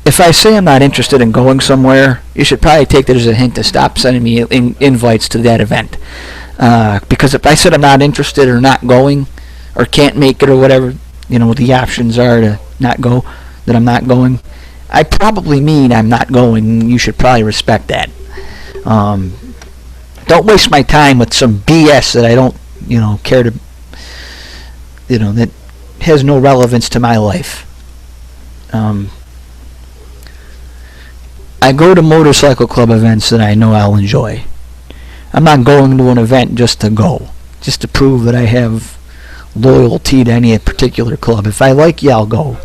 If I say I'm not interested in going somewhere, you should probably take that as a hint to stop sending me invites to that event. Because if I said I'm not interested or not going, or can't make it or whatever, the options are to not go, that I'm not going, I probably mean I'm not going. You should probably respect that. Don't waste my time with some BS that I don't, care to, that has no relevance to my life. I go to motorcycle club events that I know I'll enjoy. I'm not going to an event just to go, just to prove that I have loyalty to any particular club. If I like you, I'll go.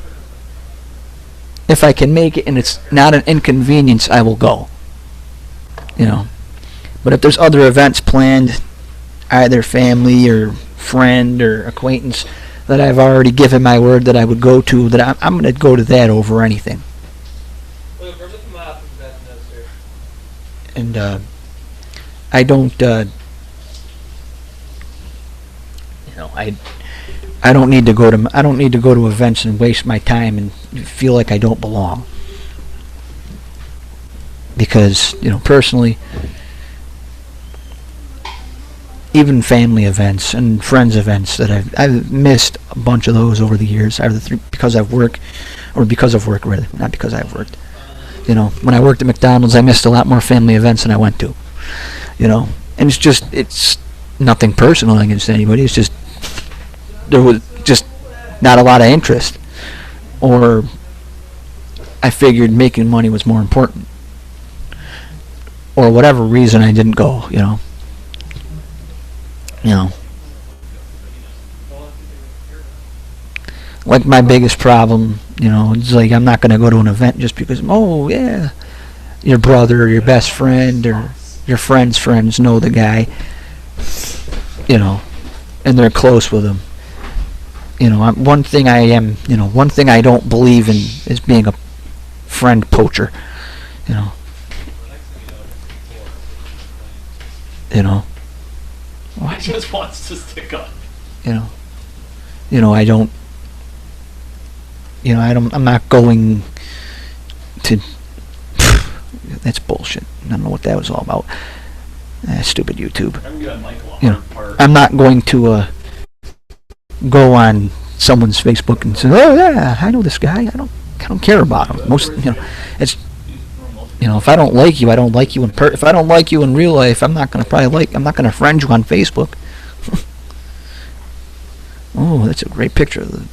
If I can make it and it's not an inconvenience, I will go. You know. But if there's other events planned, either family or friend or acquaintance, that I've already given my word that I would go to, that I'm going to go to that over anything. And I don't, I don't need to go to events and waste my time and feel like I don't belong. Because, personally, even family events and friends events that I've missed a bunch of those over the years, either because I've worked, or because of work, really, not because I've worked. When I worked at McDonald's, I missed a lot more family events than I went to. And it's nothing personal against anybody. It's just there was just not a lot of interest, or I figured making money was more important, or whatever reason I didn't go. Like my biggest problem, it's like I'm not going to go to an event just because, oh yeah, your brother or your best friend or your friend's friends know the guy, and they're close with him. One thing I don't believe in is being a friend poacher. He just wants to stick up. I don't. I'm not going to. That's bullshit. I don't know what that was all about. Stupid YouTube. I'm giving Michael a hard part. I'm not going to go on someone's Facebook and say, "Oh yeah, I know this guy." I don't care about him. It's. If I don't like you, I don't like you if I don't like you in real life, I'm not gonna friend you on Facebook. Oh, that's a great picture of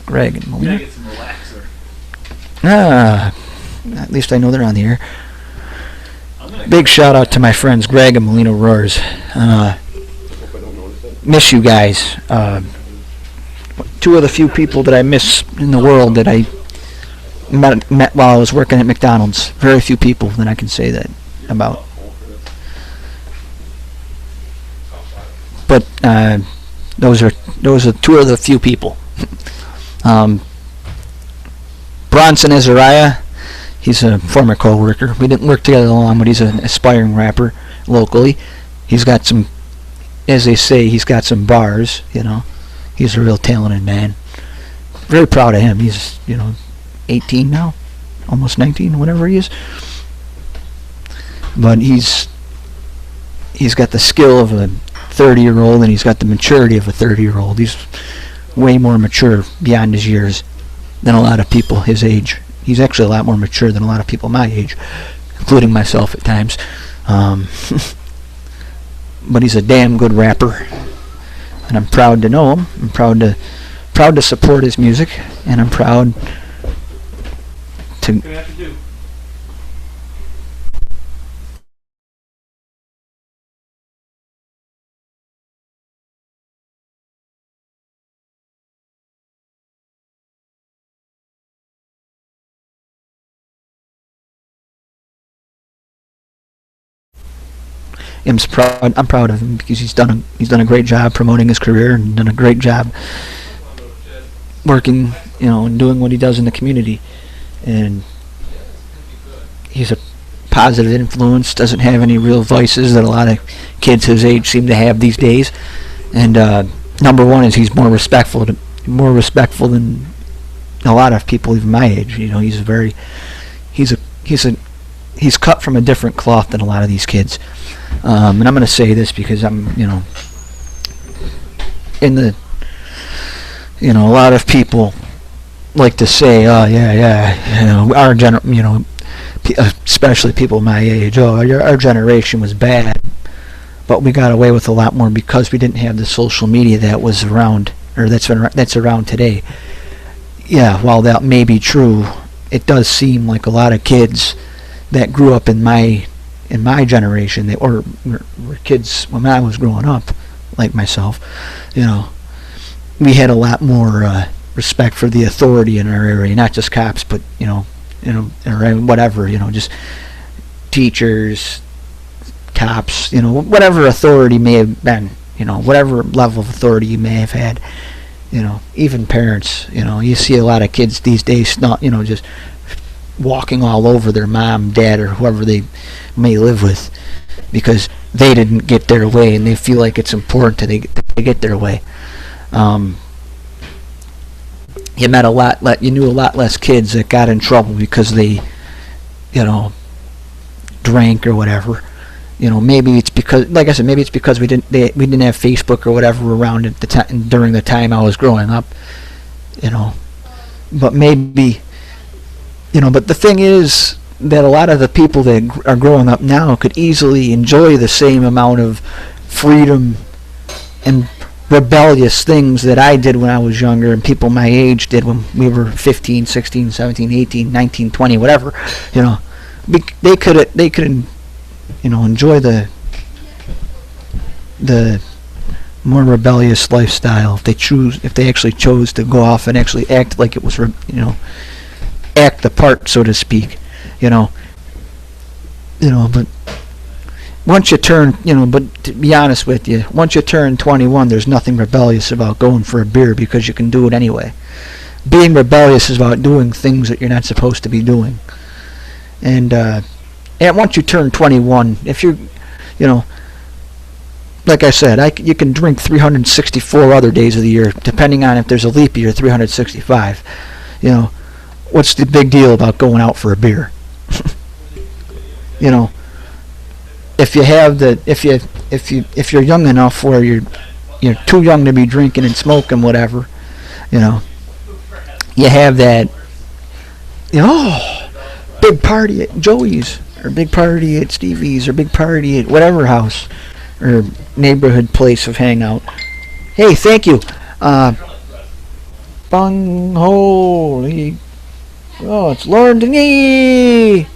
Greg and Melina. You gotta get some relaxer. At least I know they're on the air. Big shout out to my friends Greg and Melina Roars. Miss you guys. Two of the few people that I miss in the world that I met while I was working at McDonald's. Very few people that I can say that about. But those are two of the few people. Bronson Azariah, he's a former co-worker. We didn't work together long, but he's an aspiring rapper locally. He's got some, as they say, he's got some bars. He's a real talented man. Very proud of him. He's 18 now, almost 19, whatever he is. But he's got the skill of a 30-year-old, and he's got the maturity of a 30-year-old. He's way more mature beyond his years than a lot of people his age. He's actually a lot more mature than a lot of people my age, including myself at times. But he's a damn good rapper, and I'm proud to know him. I'm proud to support his music, and I'm proud to. What do you have to do? I'm proud of him because he's done a great job promoting his career and done a great job working, and doing what he does in the community. And he's a positive influence. Doesn't have any real vices that a lot of kids his age seem to have these days. And number one is he's more respectful than a lot of people even my age. He's cut from a different cloth than a lot of these kids. And I'm going to say this because I'm, a lot of people like to say, oh yeah, our especially people my age, our generation was bad, but we got away with a lot more because we didn't have the social media that was around or that's around today. Yeah, while that may be true, it does seem like a lot of kids that grew up in my generation, or were kids when I was growing up, like myself, we had a lot more respect for the authority in our area, not just cops, but or whatever, just teachers, cops, whatever authority may have been, whatever level of authority you may have had, even parents, you see a lot of kids these days not, just walking all over their mom, dad, or whoever they may live with because they didn't get their way and they feel like it's important to get their way. You knew a lot less kids that got in trouble because they, drank or whatever. Maybe it's because, like I said, maybe it's because we didn't have Facebook or whatever around at the time during the time I was growing up. But maybe, but the thing is that a lot of the people that are growing up now could easily enjoy the same amount of freedom and rebellious things that I did when I was younger and people my age did when we were 15, 16, 17, 18, 19, 20, whatever. They could enjoy the more rebellious lifestyle if they actually chose to go off and actually act like it was act the part, so to speak. But once you turn, but to be honest with you, once you turn 21, there's nothing rebellious about going for a beer because you can do it anyway. Being rebellious is about doing things that you're not supposed to be doing. And once you turn 21, if you're, like I said, you can drink 364 other days of the year, depending on if there's a leap year, 365. What's the big deal about going out for a beer? If you have if you're young enough where you're too young to be drinking and smoking whatever, you have that, big party at Joey's or big party at Stevie's or big party at whatever house or neighborhood place of hangout. Hey, thank you. Bung holy. Oh, it's Lord Denis.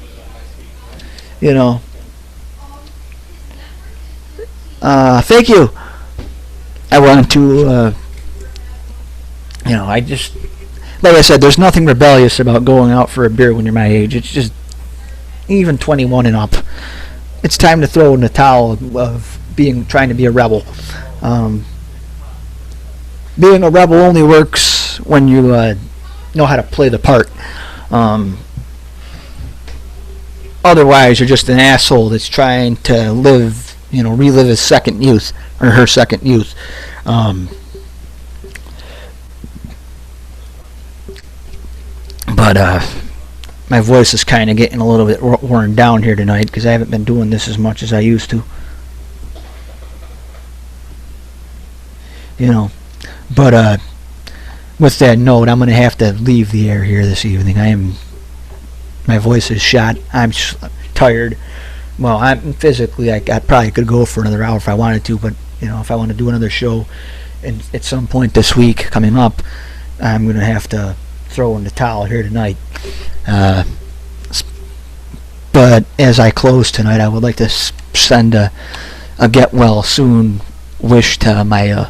Thank you. I want to, I just, like I said, there's nothing rebellious about going out for a beer when you're my age. It's just, even 21 and up, it's time to throw in the towel of trying to be a rebel. Being a rebel only works when you know how to play the part. Otherwise, you're just an asshole that's trying to relive his second youth or her second youth. But my voice is kind of getting a little bit worn down here tonight because I haven't been doing this as much as I used to. But with that note, I'm going to have to leave the air here this evening. My voice is shot. I'm tired. Well, I'm physically, I probably could go for another hour if I wanted to, but if I want to do another show, and at some point this week coming up, I'm going to have to throw in the towel here tonight. But as I close tonight, I would like to send a get well soon wish to my,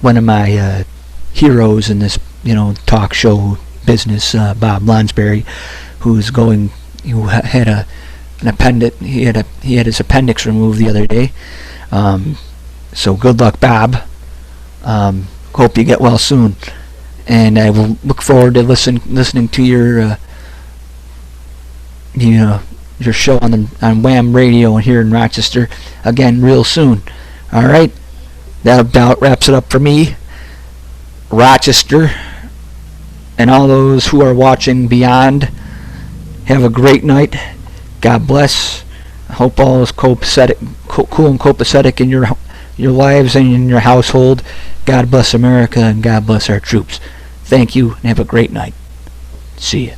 one of my heroes in this, talk show business, Bob Lonsberry, who had an appendix. He had his appendix removed the other day. So good luck, Bob. Hope you get well soon, and I will look forward to listening to your show on Wham Radio here in Rochester again real soon. All right, that about wraps it up for me, Rochester, and all those who are watching beyond. Have a great night. God bless. I hope all is cool and copacetic in your lives and in your household. God bless America and God bless our troops. Thank you and have a great night. See ya.